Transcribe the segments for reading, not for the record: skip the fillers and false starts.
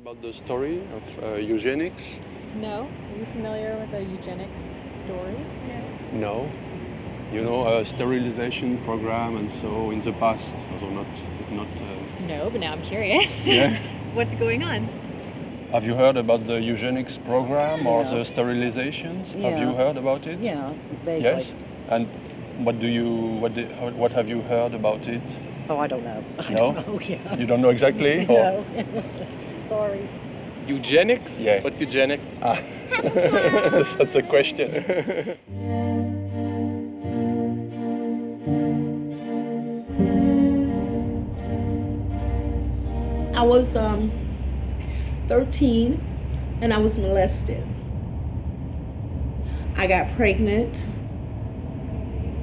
about the story of eugenics? No. Are you familiar with the eugenics story? No. You know, a sterilization program and so in the past, although not. No, but now I'm curious. Yeah. What's going on? Have you heard about the eugenics program or the sterilizations? Yeah. Have you heard about it? Yeah, vaguely. Yes. And what have you heard about it? Oh, I don't know. I No? don't know, yeah. You don't know exactly? Or- No. Sorry. Eugenics? Yeah. What's eugenics? That's a question. I was 13 and I was molested. I got pregnant.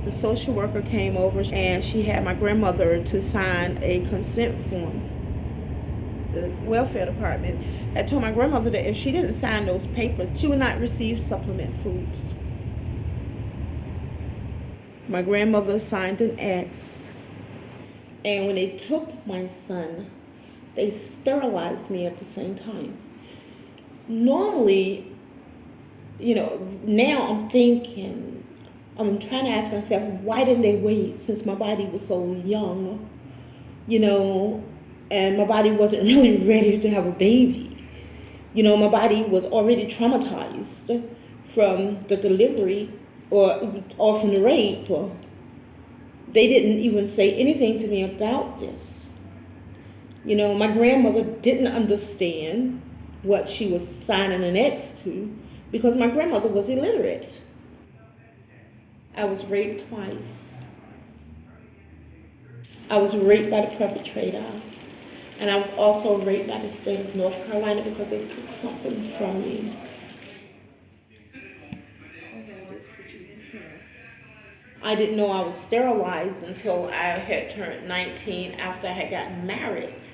The social worker came over and she had my grandmother to sign a consent form. The welfare department had told my grandmother that if she didn't sign those papers, she would not receive supplement foods. My grandmother signed an X, and when they took my son, they sterilized me at the same time. Normally, now I'm thinking, I'm trying to ask myself, why didn't they wait since my body was so young, and my body wasn't really ready to have a baby. My body was already traumatized from the delivery or from the rape. They didn't even say anything to me about this. My grandmother didn't understand what she was signing an X to because my grandmother was illiterate. I was raped twice. I was raped by the perpetrator, and I was also raped by the state of North Carolina because they took something from me. I didn't know I was sterilized until I had turned 19 after I had gotten married.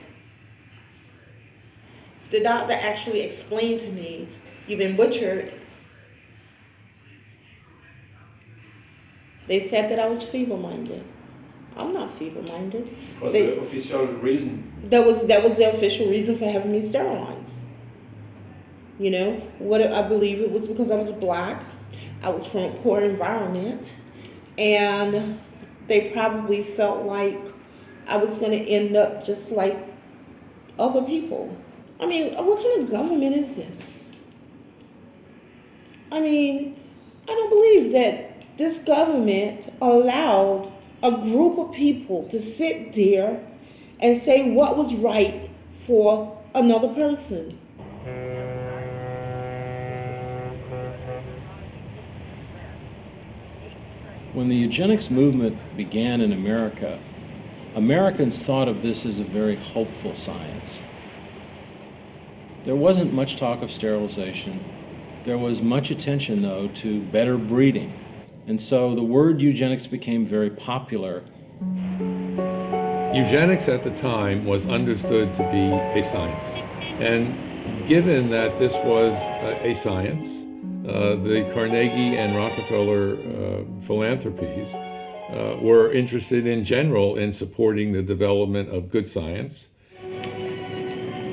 The doctor actually explained to me, "You've been butchered." They said that I was feeble-minded. I'm not feeble-minded. What's the official reason? That was the official reason for having me sterilized. What I believe it was because I was black. I was from a poor environment, and they probably felt like I was going to end up just like other people. I mean, what kind of government is this? I mean, I don't believe that this government allowed a group of people to sit there and say what was right for another person. When the eugenics movement began in America, Americans thought of this as a very hopeful science. There wasn't much talk of sterilization. There was much attention, though, to better breeding. And so the word eugenics became very popular. Eugenics at the time was understood to be a science. And given that this was a science, the Carnegie and Rockefeller philanthropies were interested in general in supporting the development of good science.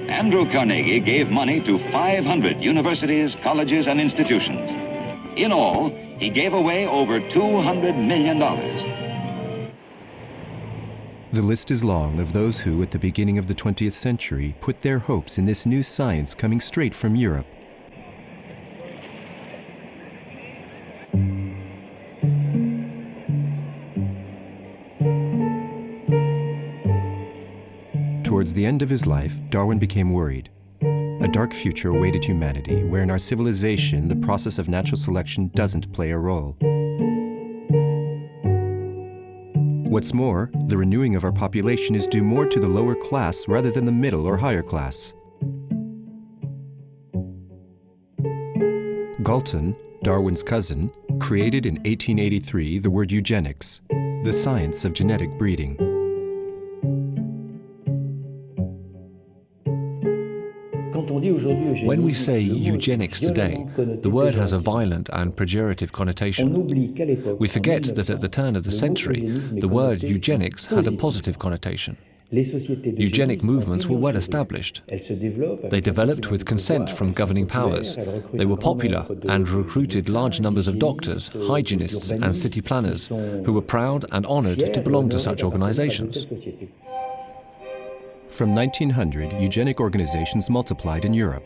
Andrew Carnegie gave money to 500 universities, colleges, and institutions. In all, he gave away over $200 million. The list is long of those who, at the beginning of the 20th century, put their hopes in this new science coming straight from Europe. Towards the end of his life, Darwin became worried. A dark future awaited humanity, where in our civilization, the process of natural selection doesn't play a role. What's more, the renewing of our population is due more to the lower class rather than the middle or higher class. Galton, Darwin's cousin, created in 1883 the word eugenics, the science of genetic breeding. When we say eugenics today, the word has a violent and pejorative connotation. We forget that at the turn of the century, the word eugenics had a positive connotation. Eugenic movements were well established. They developed with consent from governing powers. They were popular and recruited large numbers of doctors, hygienists, and city planners who were proud and honored to belong to such organizations. From 1900, eugenic organizations multiplied in Europe.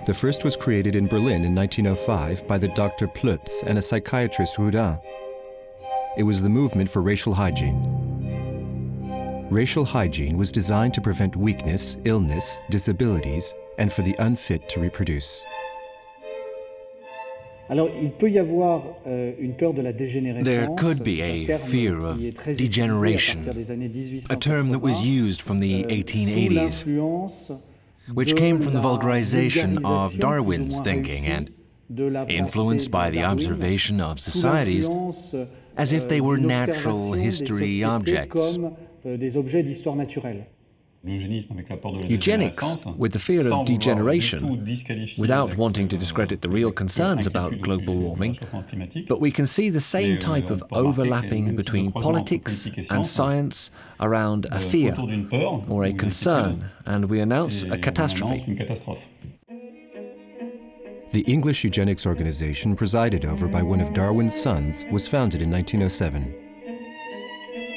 The first was created in Berlin in 1905 by the Dr. Plutz and a psychiatrist Rudin. It was the movement for racial hygiene. Racial hygiene was designed to prevent weakness, illness, disabilities, and for the unfit to reproduce. There could be a fear of degeneration, a term that was used from the 1880s, which came from the vulgarization of Darwin's thinking and influenced by the observation of societies as if they were natural history objects. Eugenics, with the fear of degeneration, without wanting to discredit the real concerns about global warming, but we can see the same type of overlapping between politics and science around a fear or a concern, and we announce a catastrophe. The English Eugenics Organization, presided over by one of Darwin's sons, was founded in 1907.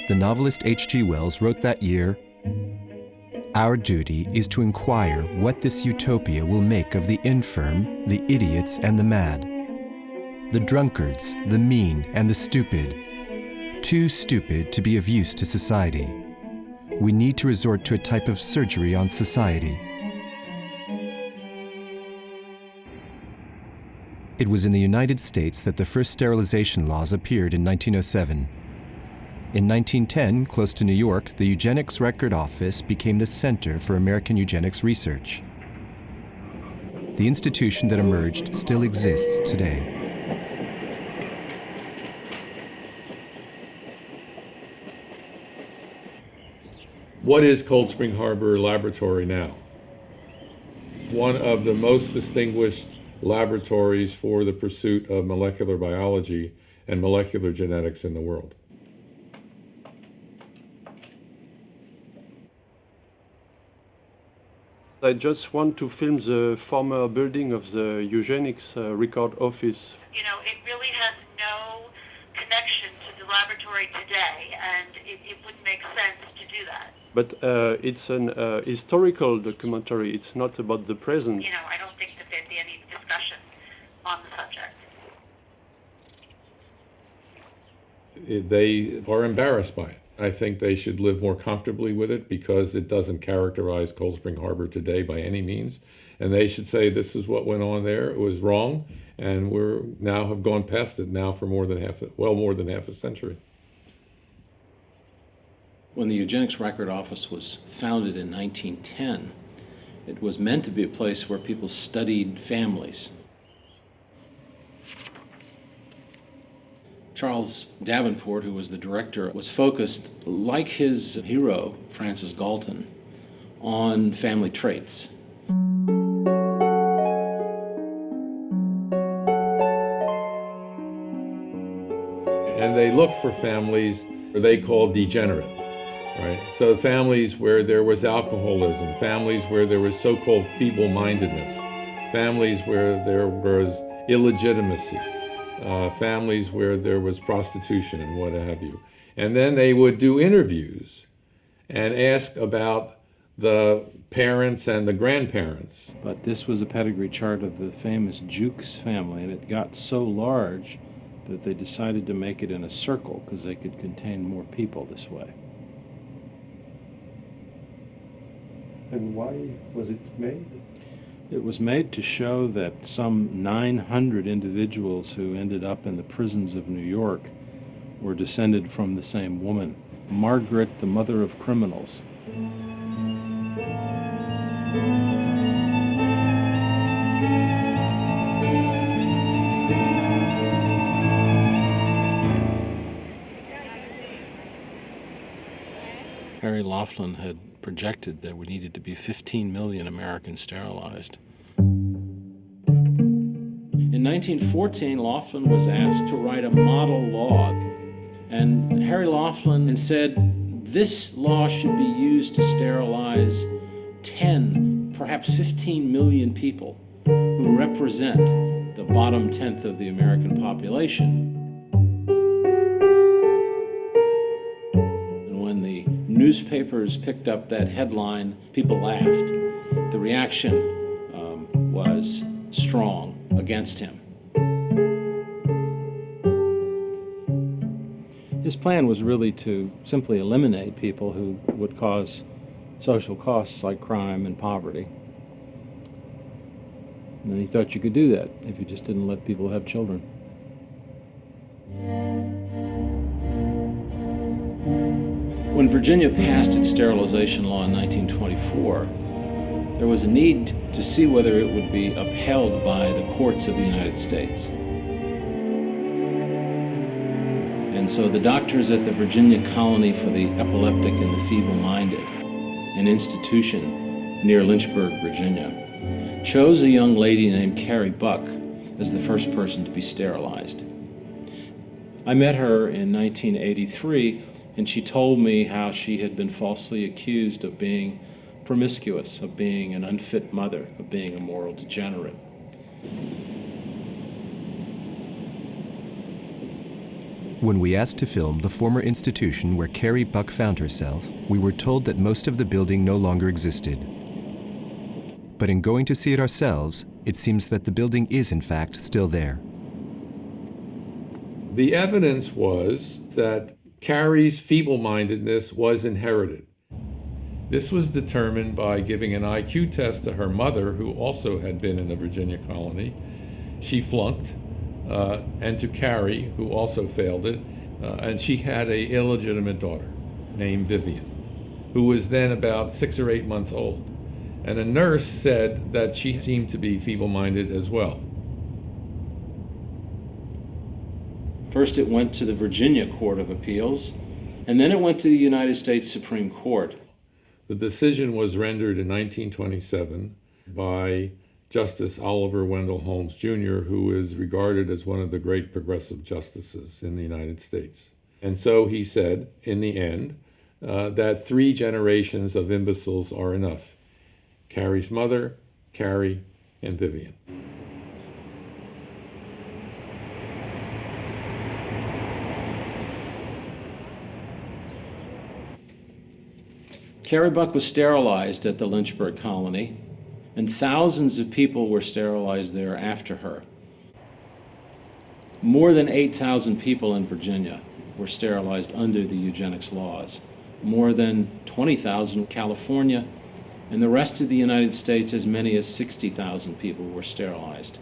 The novelist H.G. Wells wrote that year, "Our duty is to inquire what this utopia will make of the infirm, the idiots, and the mad, the drunkards, the mean, and the stupid, too stupid to be of use to society. We need to resort to a type of surgery on society." It was in the United States that the first sterilization laws appeared in 1907. In 1910, close to New York, the Eugenics Record Office became the center for American eugenics research. The institution that emerged still exists today. What is Cold Spring Harbor Laboratory now? One of the most distinguished laboratories for the pursuit of molecular biology and molecular genetics in the world. I just want to film the former building of the eugenics record office. You know, it really has no connection to the laboratory today, and it wouldn't make sense to do that. But it's an historical documentary. It's not about the present. You know, I don't think that there'd be any discussion on the subject. They are embarrassed by it. I think they should live more comfortably with it because it doesn't characterize Cold Spring Harbor today by any means. And they should say this is what went on there. It was wrong, and we're now have gone past it now for more than half a century. When the Eugenics Record Office was founded in 1910, it was meant to be a place where people studied families. Charles Davenport, who was the director, was focused, like his hero, Francis Galton, on family traits. And they looked for families they called degenerate. Right? So families where there was alcoholism, families where there was so-called feeble-mindedness, families where there was illegitimacy, families where there was prostitution and what have you. And then they would do interviews and ask about the parents and the grandparents. But this was a pedigree chart of the famous Jukes family, and it got so large that they decided to make it in a circle because they could contain more people this way. And why was it made? It was made to show that some 900 individuals who ended up in the prisons of New York were descended from the same woman, Margaret, the mother of criminals. Harry Laughlin had projected that we needed to be 15 million Americans sterilized. In 1914, Laughlin was asked to write a model law, and Harry Laughlin said, This law should be used to sterilize 10, perhaps 15 million people who represent the bottom tenth of the American population. And when the newspapers picked up that headline, people laughed. The reaction was strong against him. His plan was really to simply eliminate people who would cause social costs like crime and poverty. And he thought you could do that if you just didn't let people have children. When Virginia passed its sterilization law in 1924, there was a need to see whether it would be upheld by the courts of the United States. And so the doctors at the Virginia Colony for the Epileptic and the Feeble-Minded, an institution near Lynchburg, Virginia, chose a young lady named Carrie Buck as the first person to be sterilized. I met her in 1983, and she told me how she had been falsely accused of being promiscuous, of being an unfit mother, of being a moral degenerate. When we asked to film the former institution where Carrie Buck found herself, we were told that most of the building no longer existed. But in going to see it ourselves, it seems that the building is in fact still there. The evidence was that Carrie's feeble-mindedness was inherited. This was determined by giving an IQ test to her mother, who also had been in the Virginia colony. She flunked. And to Carrie, who also failed it, and she had an illegitimate daughter named Vivian, who was then about 6 or 8 months old. And a nurse said that she seemed to be feeble-minded as well. First it went to the Virginia Court of Appeals, and then it went to the United States Supreme Court. The decision was rendered in 1927 by Justice Oliver Wendell Holmes, Jr., who is regarded as one of the great progressive justices in the United States. And so he said, in the end, that 3 generations of imbeciles are enough. Carrie's mother, Carrie, and Vivian. Carrie Buck was sterilized at the Lynchburg colony, and thousands of people were sterilized there after her. More than 8,000 people in Virginia were sterilized under the eugenics laws. More than 20,000 in California, and the rest of the United States, as many as 60,000 people were sterilized.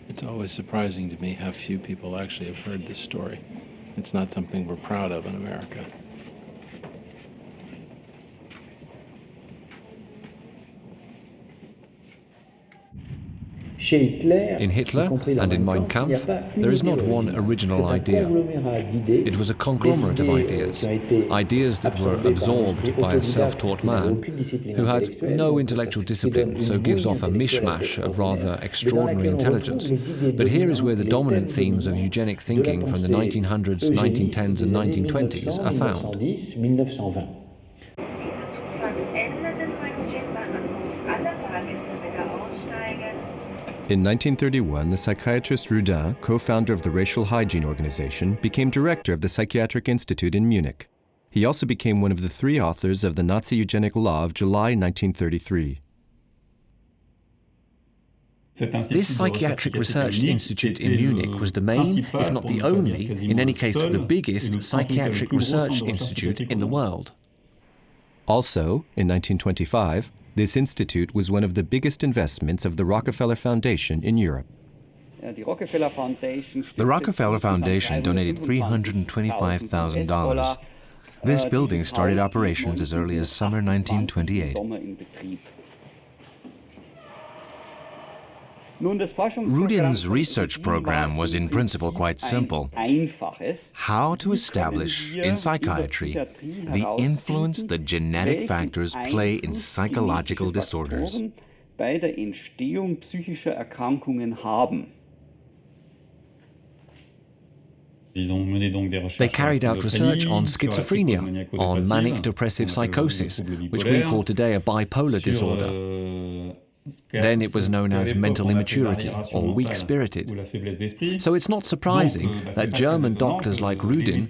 It's always surprising to me how few people actually have heard this story. It's not something we're proud of in America. In Hitler and in Mein Kampf, there is not one original idea. It was a conglomerate of ideas that were absorbed by a self-taught man who had no intellectual discipline, so gives off a mishmash of rather extraordinary intelligence. But here is where the dominant themes of eugenic thinking from the 1900s, 1910s and 1920s are found. In 1931, the psychiatrist Rudin, co-founder of the Racial Hygiene Organization, became director of the Psychiatric Institute in Munich. He also became one of the 3 authors of the Nazi eugenic law of July 1933. This Psychiatric Research Institute in Munich was the main, if not the only, in any case the biggest psychiatric research institute in the world. Also, in 1925, this institute was one of the biggest investments of the Rockefeller Foundation in Europe. The Rockefeller Foundation donated $325,000. This building started operations as early as summer 1928. Rudin's research program was in principle quite simple: how to establish in psychiatry the influence that genetic factors play in psychological disorders. They carried out research on schizophrenia, on manic depressive psychosis, which we call today a bipolar disorder. Then it was known as mental immaturity or weak-spirited. So it's not surprising that German doctors like Rudin,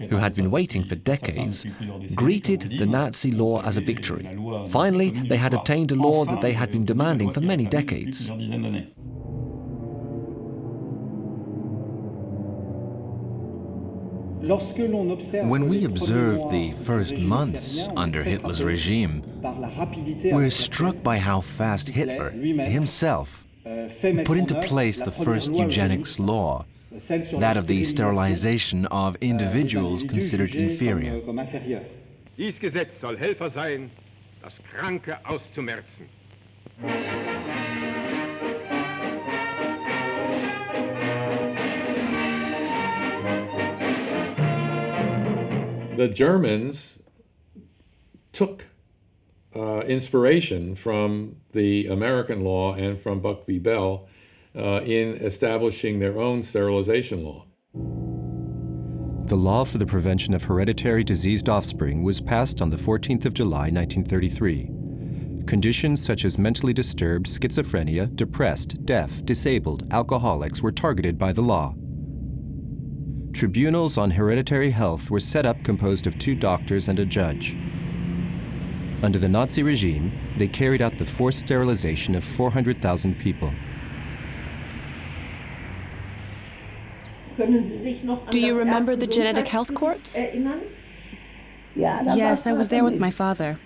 who had been waiting for decades, greeted the Nazi law as a victory. Finally, they had obtained a law that they had been demanding for many decades. When we observe the first months under Hitler's regime, we're struck by how fast Hitler himself put into place the first eugenics law, that of the sterilization of individuals considered inferior. Dies Gesetz soll Helfer sein, das Kranke auszumerzen. The Germans took inspiration from the American law and from Buck v. Bell in establishing their own sterilization law. The law for the prevention of hereditary diseased offspring was passed on the 14th of July, 1933. Conditions such as mentally disturbed, schizophrenia, depressed, deaf, disabled, alcoholics were targeted by the law. Tribunals on hereditary health were set up composed of 2 doctors and a judge. Under the Nazi regime, they carried out the forced sterilization of 400,000 people. Do you remember the genetic health courts? Yes, I was there with my father.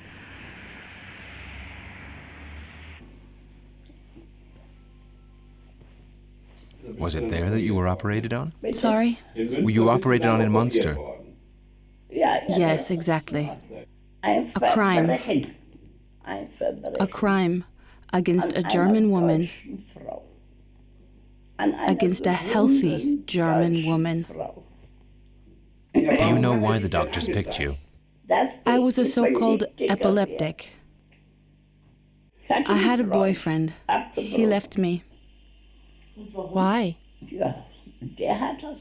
Was it there that you were operated on? Sorry? Were you operated on in Munster? Yes, exactly. A crime. A crime against a German woman, against a healthy German woman. Do you know why the doctors picked you? I was a so-called epileptic. I had a boyfriend. He left me. Why?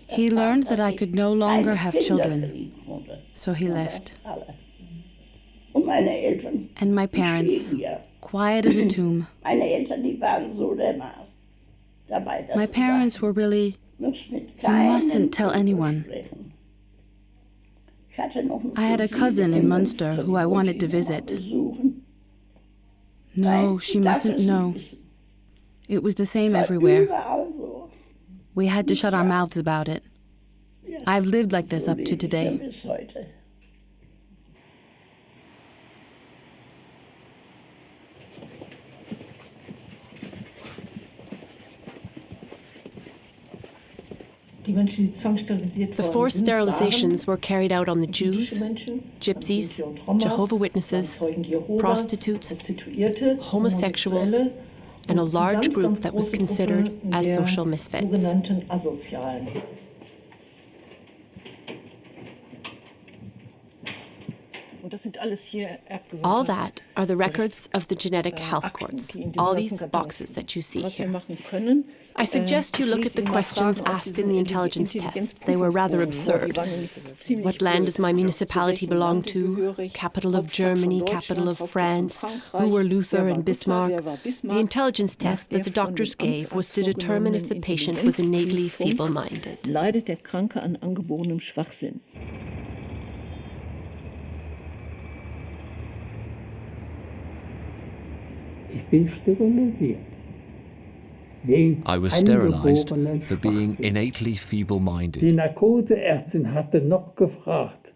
He learned that I could no longer have children, so he left. And my parents, quiet as a tomb. My parents were really, you mustn't tell anyone. I had a cousin in Munster who I wanted to visit. No, she mustn't know. It was the same everywhere. We had to shut our mouths about it. I've lived like this up to today. The forced sterilizations were carried out on the Jews, Gypsies, Jehovah's Witnesses, prostitutes, homosexuals, and a large group that was considered as social misfits. All that are the records of the genetic health courts, all these boxes that you see here. I suggest you look at the questions asked in the intelligence test. They were rather absurd. What land does my municipality belong to? Capital of Germany, capital of France? Who were Luther and Bismarck? The intelligence test that the doctors gave was to determine if the patient was innately feeble-minded. Leidet der Kranke an angeborenem Schwachsinn. I was sterilized for being innately feeble-minded. Die Narkoseärztin hatte noch gefragt.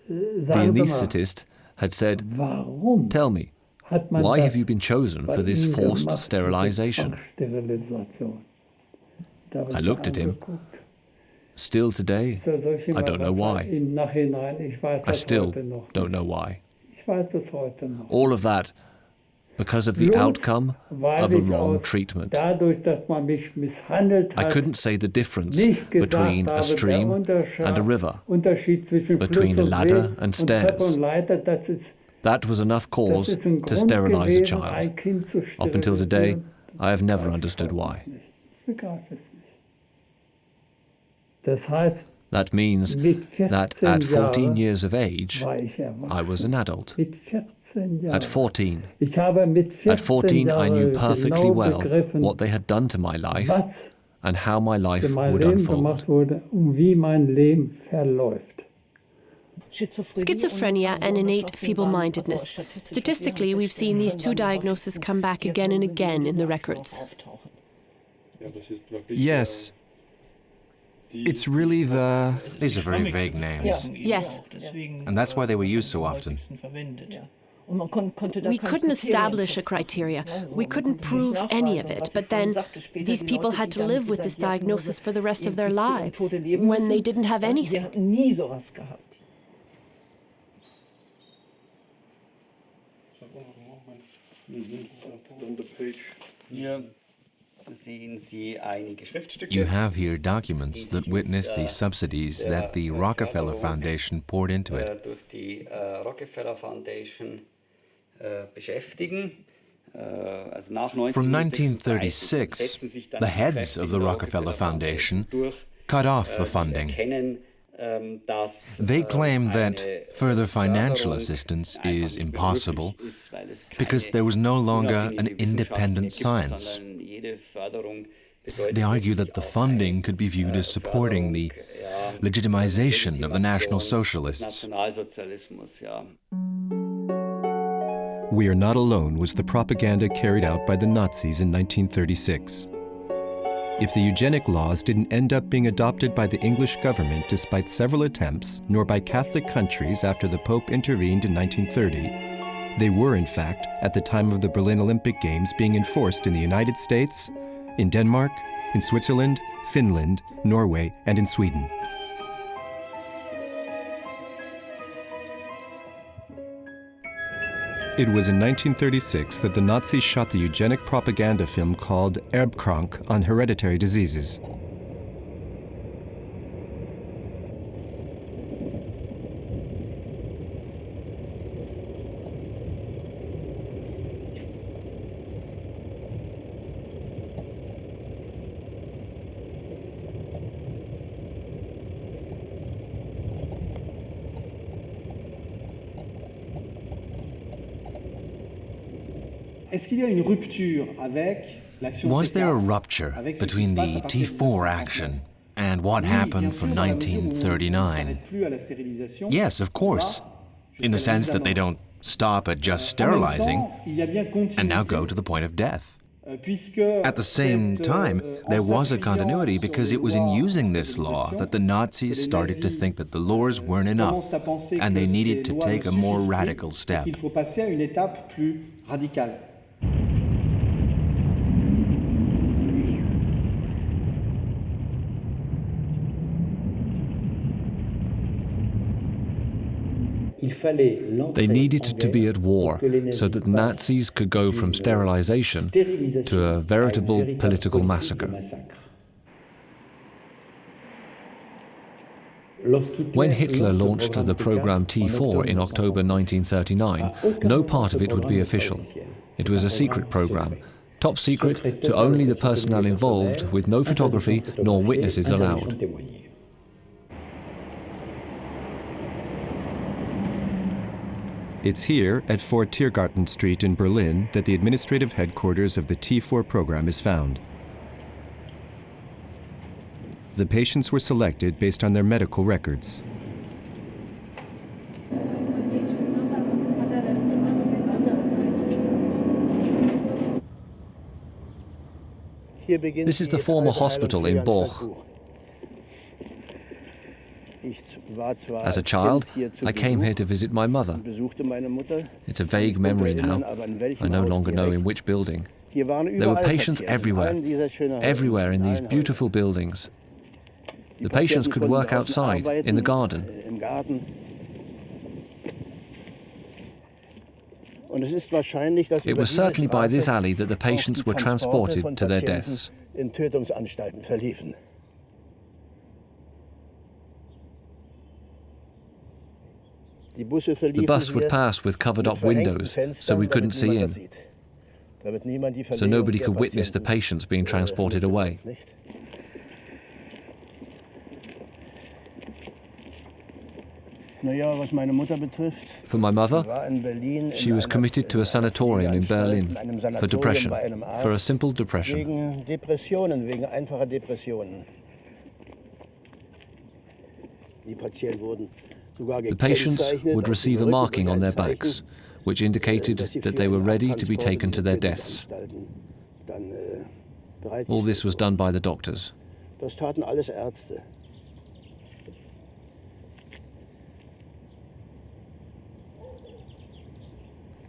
The anaesthetist had said, "Tell me, why have you been chosen for this forced sterilization?" I looked at him. Still today, I don't know why. I still don't know why. All of that because of the outcome of a wrong treatment. I couldn't say the difference between a stream and a river, between a ladder and stairs. That was enough cause to sterilize a child. Up until today, I have never understood why. That means that at 14 years of age, I was an adult. At 14. At 14, I knew perfectly well what they had done to my life and how my life would unfold. Schizophrenia and innate feeble-mindedness. Statistically, we've seen these two diagnoses come back again and again in the records. Yes. It's really the... These are very vague names. Yes. And that's why they were used so often. We couldn't establish a criteria. We couldn't prove any of it. But then these people had to live with this diagnosis for the rest of their lives when they didn't have anything. You have here documents that witness the subsidies that the Rockefeller Foundation poured into it. From 1936, the heads of the Rockefeller Foundation cut off the funding. They claim that further financial assistance is impossible because there was no longer an independent science. They argue that the funding could be viewed as supporting the legitimization of the National Socialists. We are not alone was the propaganda carried out by the Nazis in 1936. If the eugenic laws didn't end up being adopted by the English government despite several attempts, nor by Catholic countries after the Pope intervened in 1930, they were, in fact, at the time of the Berlin Olympic Games being enforced in the United States, in Denmark, in Switzerland, Finland, Norway, and in Sweden. It was in 1936 that the Nazis shot the eugenic propaganda film called Erbkrank on hereditary diseases. Was there a rupture between the T4 action and what happened from 1939? Yes, of course, in the sense that they don't stop at just sterilizing and now go to the point of death. At the same time, there was a continuity because it was in using this law that the Nazis started to think that the laws weren't enough and they needed to take a more radical step. They needed to be at war so that Nazis could go from sterilization to a veritable political massacre. When Hitler launched the program T4 in October 1939, no part of it would be official. It was a secret program, top secret to only the personnel involved, with no photography nor witnesses allowed. It's here, at 4 Tiergarten Street in Berlin, that the administrative headquarters of the T4 program is found. The patients were selected based on their medical records. This is the former hospital in Borch. As a child, I came here to visit my mother. It's a vague memory now. I no longer know in which building. There were patients everywhere in these beautiful buildings. The patients could work outside, in the garden. It was certainly by this alley that the patients were transported to their deaths. The bus would pass with covered-up windows, so we couldn't see in. So nobody could witness the patients being transported away. For my mother, she was committed to a sanatorium in Berlin for depression, for a simple depression. The patients would receive a marking on their backs, which indicated that they were ready to be taken to their deaths. All this was done by the doctors.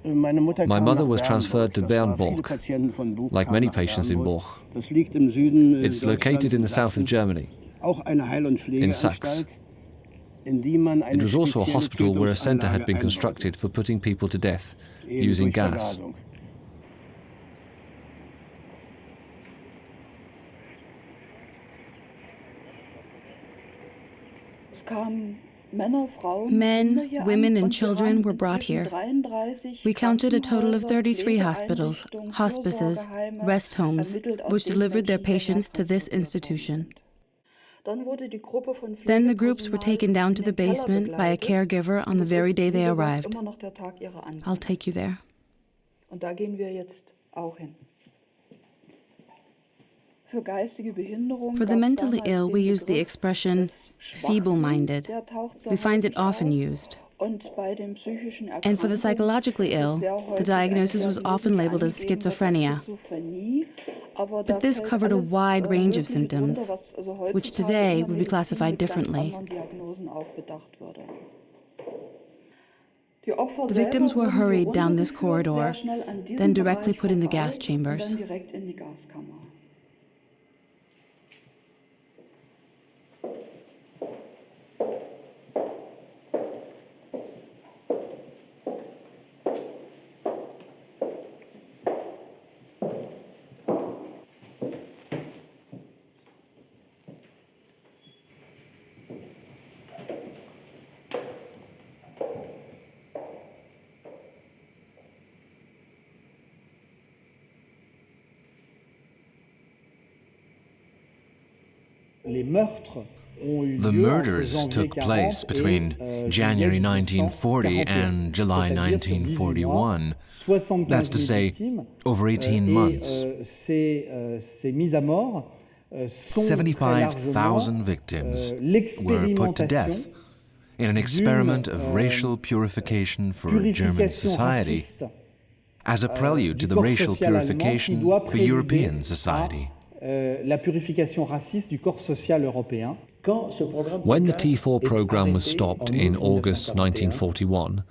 My mother was transferred to Bernburg, like many patients in Borch. It's located in the south of Germany, in Saxe. It was also a hospital where a centre had been constructed for putting people to death using gas. Men, women, and children were brought here. We counted a total of 33 hospitals, hospices, rest homes, which delivered their patients to this institution. Then the groups were taken down to the basement by a caregiver on the very day they arrived. I'll take you there. For the mentally ill, we use the expression feeble-minded. We find it often used. And for the psychologically ill, the diagnosis was often labeled as schizophrenia. But this covered a wide range of symptoms, which today would be classified differently. The victims were hurried down this corridor, then directly put in the gas chambers. The murders took place between January 1940 and July 1941. That's to say, over 18 months. 75,000 victims were put to death in an experiment of racial purification for German society, as a prelude to the racial purification for European society. La purification raciste du corps social européen. When the T4 program was stopped in August 1941,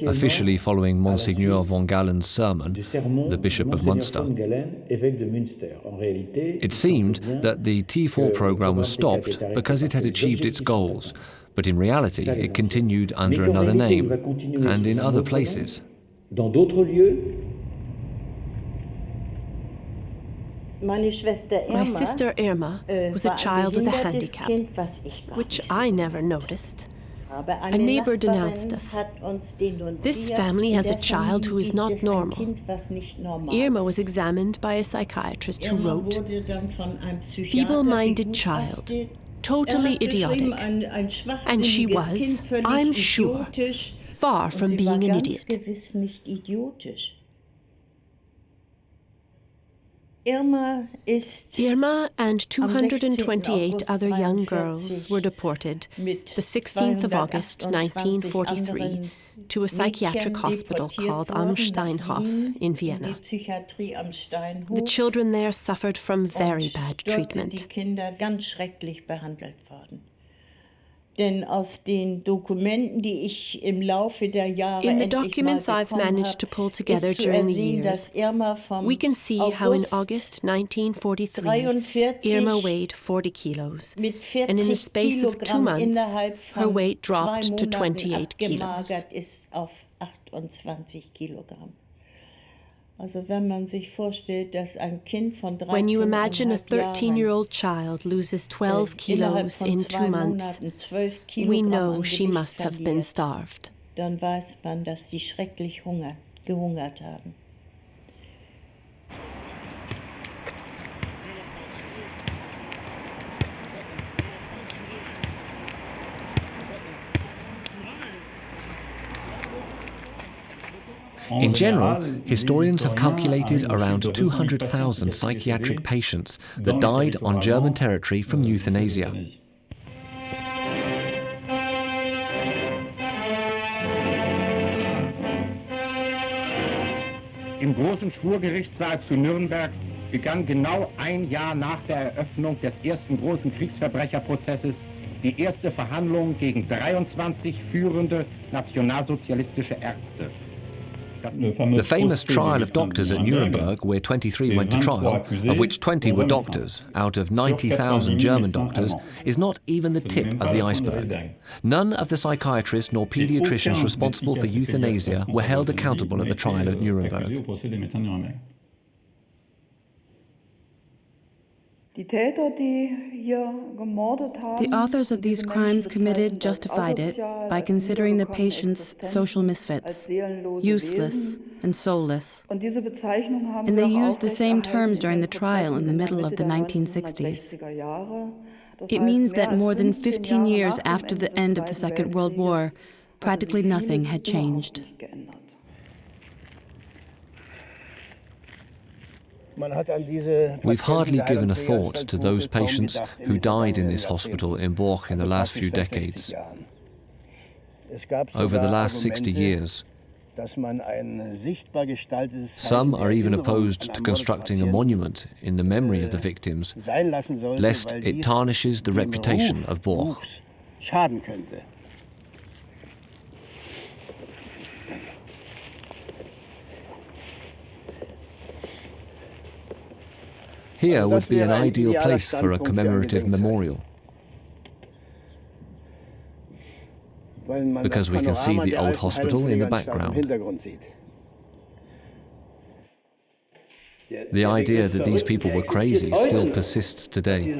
officially following Monsignor von Galen's sermon, the Bishop of Munster, it seemed that the T4 program was stopped because it had achieved its goals, but in reality it continued under another name and in other places. My sister Irma was a child with a handicap, which I never noticed. A neighbor denounced us. This family has a child who is not normal. Irma was examined by a psychiatrist who wrote, "Feeble-minded child, totally idiotic." And she was, I'm sure, far from being an idiot. Irma and 228 other young girls were deported the 16th of August 1943 to a psychiatric hospital called Am Steinhof in Vienna. The children there suffered from very bad treatment. In the documents I've managed to pull together during the years, we can see how in August 1943, Irma weighed 40 kilos, and in the space of 2 months, her weight dropped to 28 kilos. When you imagine a 13-year-old child loses 12 kilos in 2 months, we know she must have been starved. Dann weiß man, dass sie schrecklich gehungert haben. In general, historians have calculated around 200,000 psychiatric patients that died on German territory from euthanasia. Im großen Schwurgerichtssaal zu Nürnberg begann genau ein Jahr nach der Eröffnung des ersten großen Kriegsverbrecherprozesses die erste Verhandlung gegen 23 führende nationalsozialistische Ärzte. The famous trial of doctors at Nuremberg, where 23 went to trial, of which 20 were doctors, out of 90,000 German doctors, is not even the tip of the iceberg. None of the psychiatrists nor pediatricians responsible for euthanasia were held accountable at the trial at Nuremberg. The authors of these crimes committed justified it by considering the patients social misfits, useless and soulless. And they used the same terms during the trial in the middle of the 1960s. It means that more than 15 years after the end of the Second World War, practically nothing had changed. We've hardly given a thought to those patients who died in this hospital in Borch in the last few decades. Over the last 60 years, some are even opposed to constructing a monument in the memory of the victims, lest it tarnishes the reputation of Borch. Here would be an ideal place for a commemorative memorial, because we can see the old hospital in the background. The idea that these people were crazy still persists today.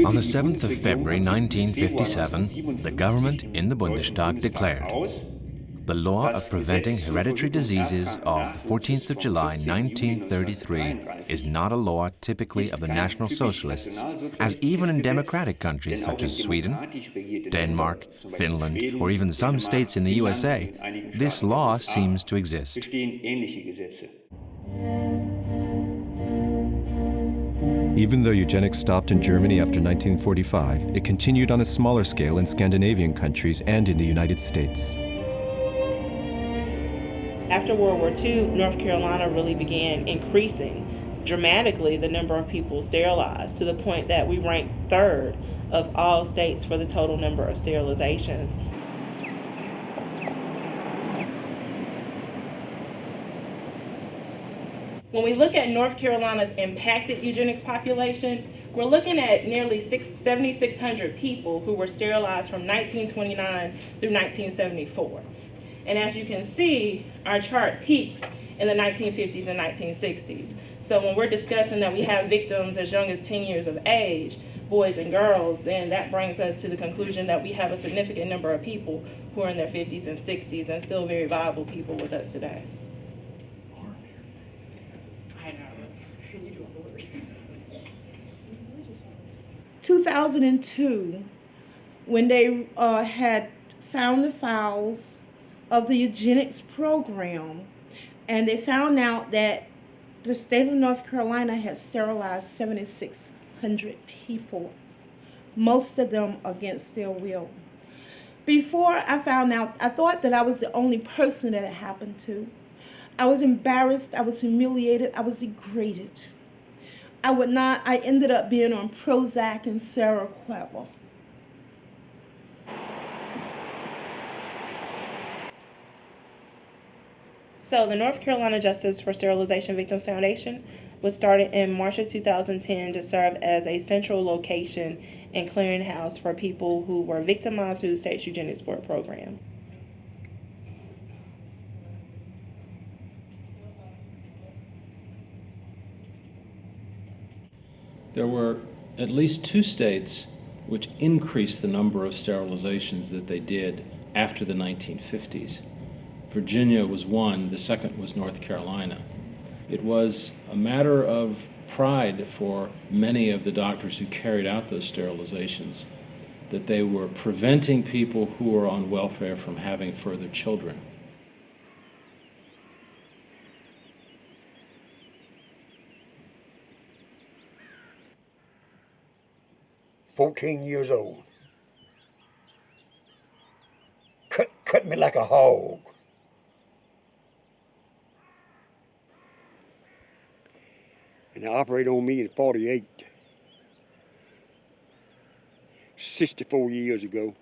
On the 7th of February 1957, the government in the Bundestag declared the law of preventing hereditary diseases of the 14th of July 1933 is not a law typically of the National Socialists, as even in democratic countries such as Sweden, Denmark, Finland, or even some states in the USA, this law seems to exist. Even though eugenics stopped in Germany after 1945, it continued on a smaller scale in Scandinavian countries and in the United States. After World War II, North Carolina really began increasing dramatically the number of people sterilized, to the point that we ranked third of all states for the total number of sterilizations. When we look at North Carolina's impacted eugenics population, we're looking at nearly 7,600 people who were sterilized from 1929 through 1974. And as you can see, our chart peaks in the 1950s and 1960s. So when we're discussing that we have victims as young as 10 years of age, boys and girls, then that brings us to the conclusion that we have a significant number of people who are in their 50s and 60s and still very viable people with us today. 2002, when they had found the files of the eugenics program, and they found out that the state of North Carolina had sterilized 7,600 people, most of them against their will. Before I found out, I thought that I was the only person that it happened to. I was embarrassed, I was humiliated, I was degraded. I ended up being on Prozac and Seroquel. So the North Carolina Justice for Sterilization Victims Foundation was started in March of 2010 to serve as a central location and clearinghouse for people who were victimized through the state's eugenics board program. There were at least 2 states which increased the number of sterilizations that they did after the 1950s. Virginia was one, the second was North Carolina. It was a matter of pride for many of the doctors who carried out those sterilizations that they were preventing people who were on welfare from having further children. "14 years old. Cut me like a hog. And they operated on me in 48. 64 years ago.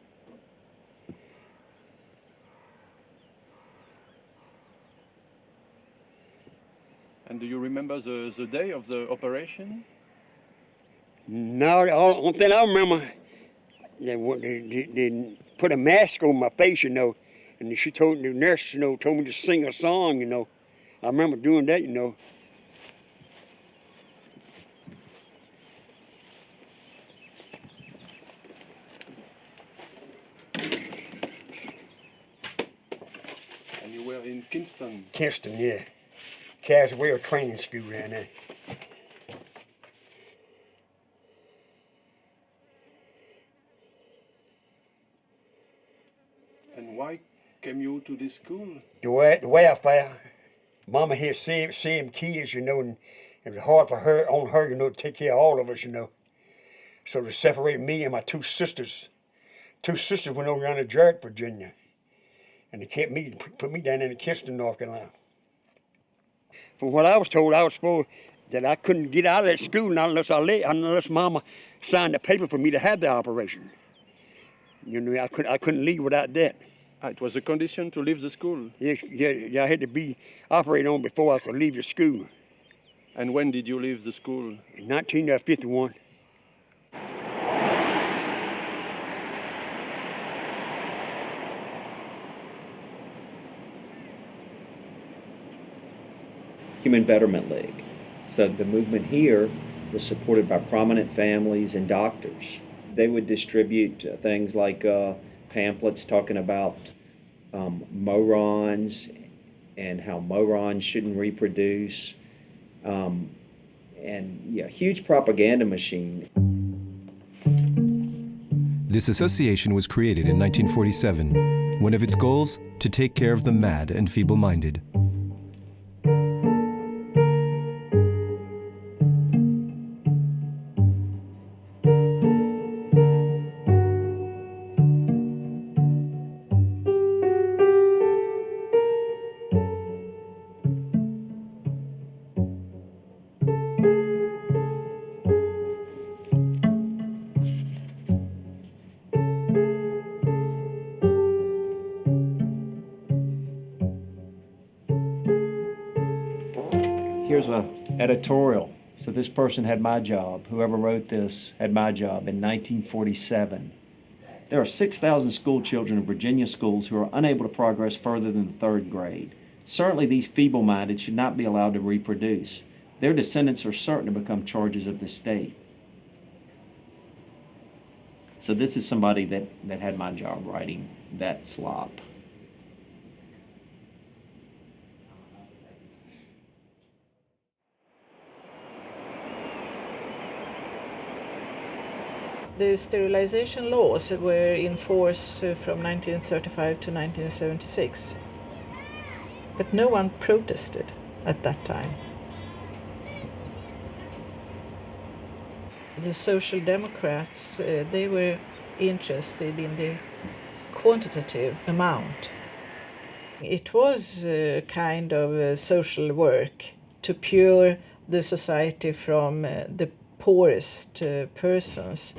And do you remember the day of the operation? No, the only thing I remember, they put a mask on my face, you know, and the nurse, you know, told me to sing a song, you know. I remember doing that, you know. And you were in Kingston? Kingston, yeah. Caswell training school down there. And why came you to this school? The welfare. Mama had 7 kids, you know, and it was hard for her, you know, to take care of all of us, you know. So they separated me and my 2 sisters. 2 sisters went over down to Jarrett, Virginia. And they kept me, put me down in Kingston, North Carolina. From what I was told, I was supposed that I couldn't get out of that school unless Mama signed a paper for me to have the operation. You know, I couldn't leave without that. It was a condition to leave the school? Yeah, I had to be operated on before I could leave the school. And when did you leave the school? In 1951. Human Betterment League. So the movement here was supported by prominent families and doctors. They would distribute things like pamphlets talking about morons and how morons shouldn't reproduce, and yeah, huge propaganda machine. This association was created in 1947. One of its goals, to take care of the mad and feeble-minded. Here's an editorial. So this person had my job. Whoever wrote this had my job in 1947. There are 6,000 school children in Virginia schools who are unable to progress further than the 3rd grade. Certainly these feeble-minded should not be allowed to reproduce. Their descendants are certain to become charges of the state. So this is somebody that had my job writing that slop. The sterilization laws were in force from 1935 to 1976, but no one protested at that time. The Social Democrats, they were interested in the quantitative amount. It was a kind of social work to pure the society from the poorest persons.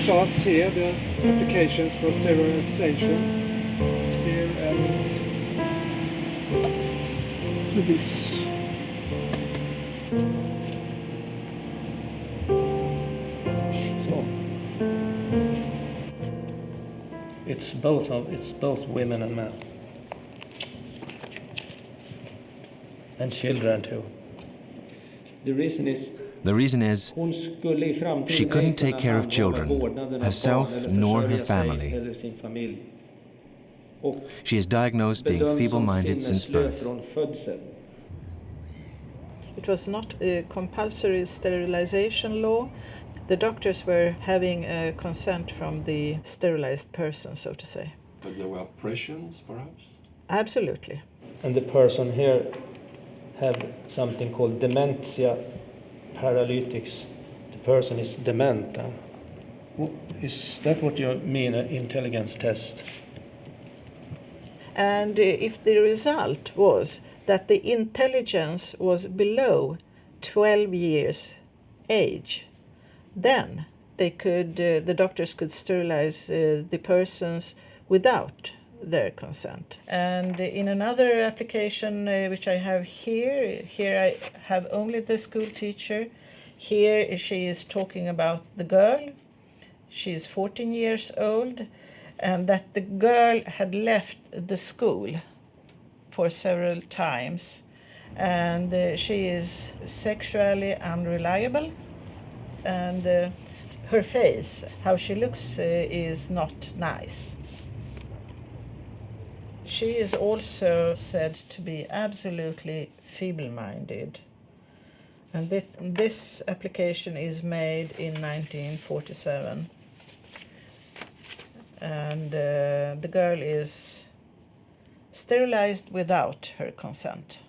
Starts here, the applications for sterilization. Here and to this. It's both women and men. And children too. The reason is The reason is she couldn't take care of children, herself nor her family. She is diagnosed being feeble-minded since birth. It was not a compulsory sterilization law. The doctors were having consent from the sterilized person, so to say. But there were pressures, perhaps? Absolutely. And the person here had something called dementia paralytics. The person is dement. Is that what you mean, an intelligence test? And if the result was that the intelligence was below 12 years age, then they could, the doctors could sterilize the persons without their consent. And in another application which I have here I have only the school teacher. Here she is talking about the girl. She is 14 years old, and that the girl had left the school for several times, and she is sexually unreliable, and her face, how she looks, is not nice. She is also said to be absolutely feeble-minded, and this application is made in 1947, and the girl is sterilized without her consent.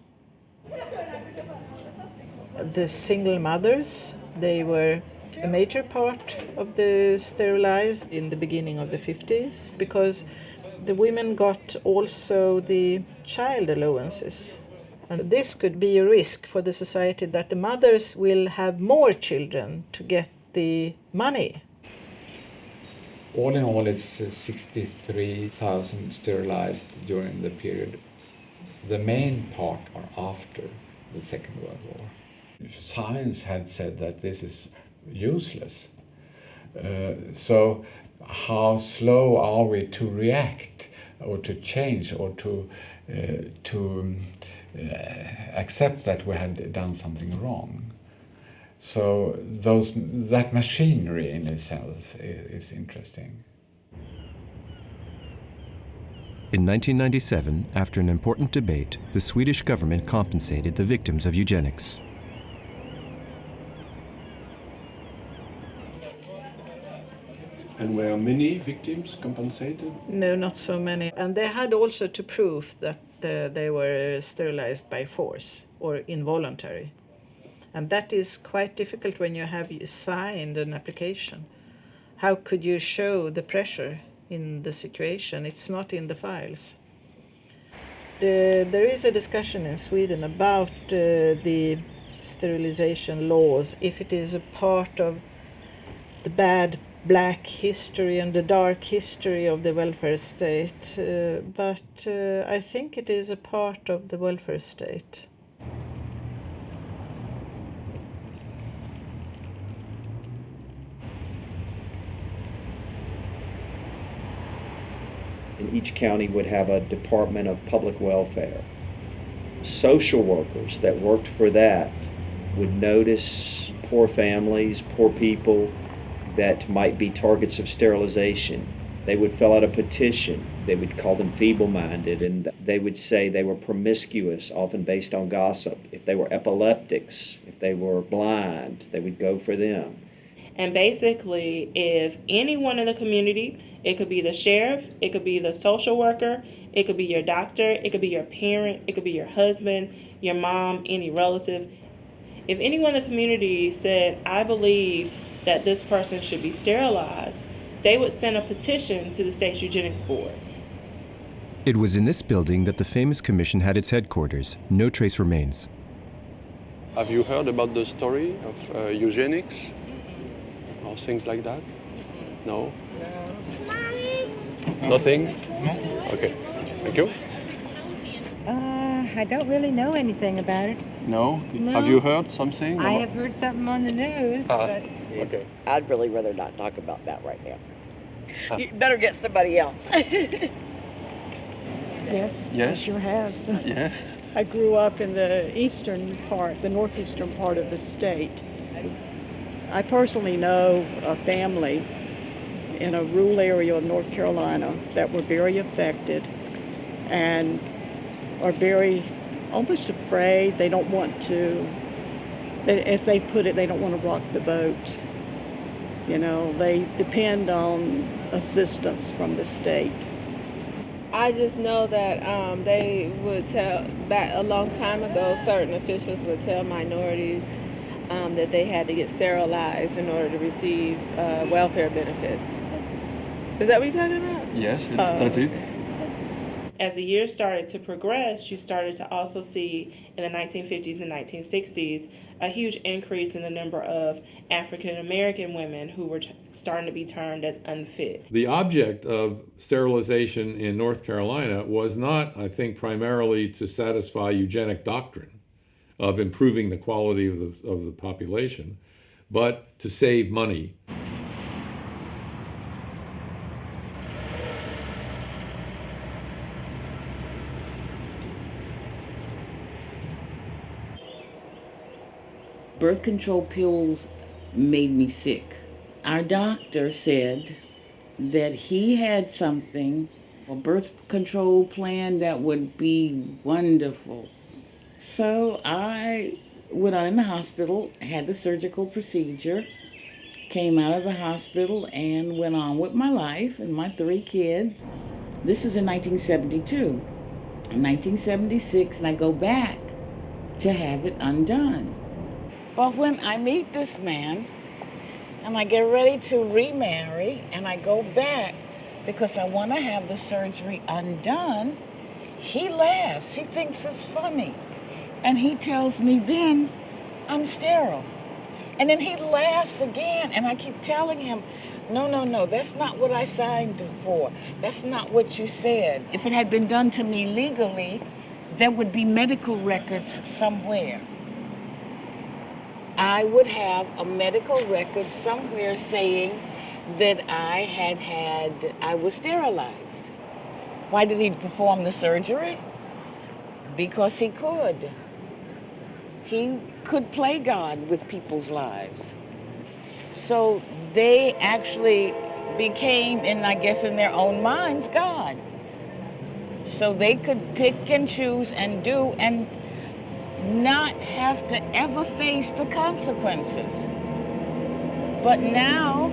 The single mothers, they were a major part of the sterilized in the beginning of the 50s, because the women got also the child allowances. And this could be a risk for the society, that the mothers will have more children to get the money. All in all, it's 63,000 sterilized during the period. The main part are after the Second World War. Science had said that this is useless. So how slow are we to react or to change or to accept that we had done something wrong? So that machinery in itself is interesting. In 1997, after an important debate, the Swedish government compensated the victims of eugenics. And were many victims compensated? No, not so many. And they had also to prove that they were sterilized by force or involuntary. And that is quite difficult when you have signed an application. How could you show the pressure in the situation? It's not in the files. There is a discussion in Sweden about the sterilization laws, if it is a part of the bad black history and the dark history of the welfare state, but I think it is a part of the welfare state. And each county would have a Department of Public Welfare. Social workers that worked for that would notice poor families, poor people that might be targets of sterilization. They would fill out a petition. They would call them feeble-minded, and they would say they were promiscuous, often based on gossip. If they were epileptics, if they were blind, they would go for them. And basically, if anyone in the community, it could be the sheriff, it could be the social worker, it could be your doctor, it could be your parent, it could be your husband, your mom, any relative. If anyone in the community said, I believe that this person should be sterilized, they would send a petition to the state's eugenics board. It was in this building that the famous commission had its headquarters. No trace remains. Have you heard about the story of eugenics? Or things like that? No? Nothing? Okay, thank you. I don't really know anything about it. No? No. Have you heard something? I have heard something on the news, but... Okay. I'd really rather not talk about that right now. You better get somebody else. Yes, Yes? I sure have. Yeah. I grew up in the eastern part, the northeastern part of the state, I personally know a family in a rural area of North Carolina that were very affected and are very almost afraid. They don't want to, as they put it, they don't want to rock the boat. You know, they depend on assistance from the state. I just know that they would tell, back a long time ago, certain officials would tell minorities that they had to get sterilized in order to receive welfare benefits. Is that what you're talking about? Yes, that's it. As the years started to progress, you started to also see in the 1950s and 1960s a huge increase in the number of African American women who were starting to be termed as unfit. The object of sterilization in North Carolina was not, I think, primarily to satisfy eugenic doctrine of improving the quality of the population, but to save money. Birth control pills made me sick. Our doctor said that he had something, a birth control plan that would be wonderful. So I went on in the hospital, had the surgical procedure, came out of the hospital and went on with my life and my 3 kids. This is in 1972. In 1976, and I go back to have it undone. But when I meet this man and I get ready to remarry and I go back because I want to have the surgery undone, he laughs. He thinks it's funny. And he tells me then I'm sterile. And then he laughs again and I keep telling him, no, that's not what I signed for. That's not what you said. If it had been done to me legally, there would be medical records somewhere. I would have a medical record somewhere saying that I was sterilized. Why did he perform the surgery? Because he could. He could play God with people's lives. So they actually became, and I guess in their own minds, God. So they could pick and choose and do and not have to ever face the consequences. But now,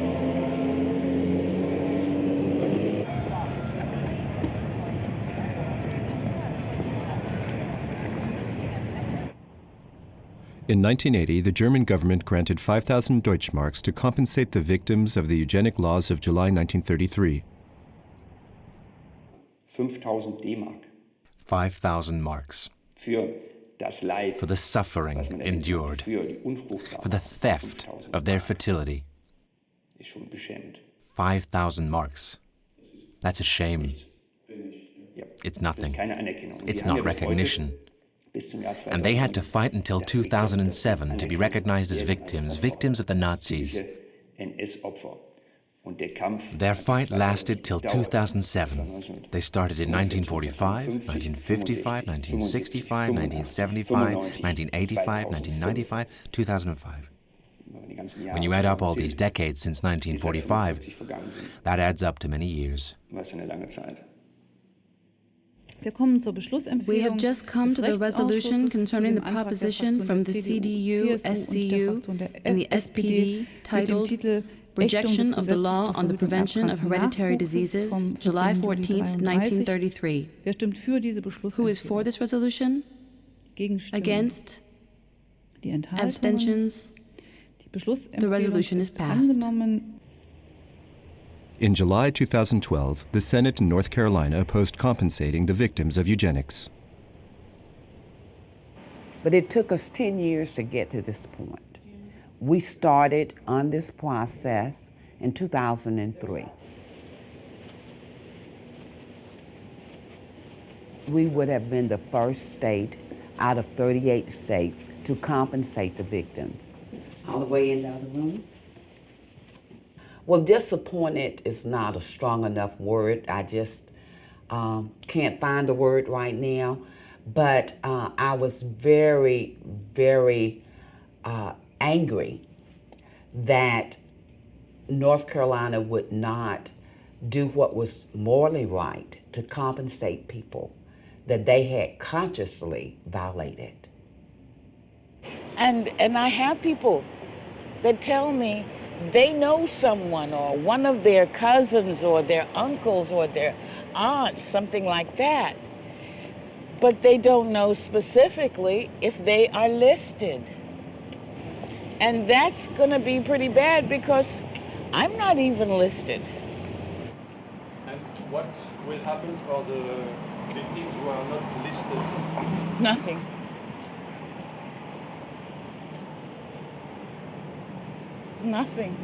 in 1980, the German government granted 5,000 Deutschmarks to compensate the victims of the eugenic laws of July 1933. 5,000 D-Mark. 5,000 marks. For the suffering endured, for the theft of their fertility. 5,000 marks. That's a shame. It's nothing. It's not recognition. And they had to fight until 2007 to be recognized as victims of the Nazis. Their fight lasted till 2007. They started in 1945, 1955, 1965, 1975, 1985, 1995, 2005. When you add up all these decades since 1945, that adds up to many years. We have just come to the resolution concerning the proposition from the CDU, SCU, and the SPD titled Rejection of the Law on the Prevention of Hereditary Diseases, July 14, 1933. Who is for this resolution? Against? Abstentions? The resolution is passed. In July 2012, the Senate in North Carolina opposed compensating the victims of eugenics. But it took us 10 years to get to this point. We started on this process in 2003. We would have been the first state out of 38 states to compensate the victims. All the way into the room? Well, disappointed is not a strong enough word. I just can't find the word right now. But I was very, very angry that North Carolina would not do what was morally right to compensate people that they had consciously violated. And I have people that tell me they know someone or one of their cousins or their uncles or their aunts, something like that, but they don't know specifically if they are listed. And that's going to be pretty bad because I'm not even listed. And what will happen for the victims who are not listed? Nothing. Nothing.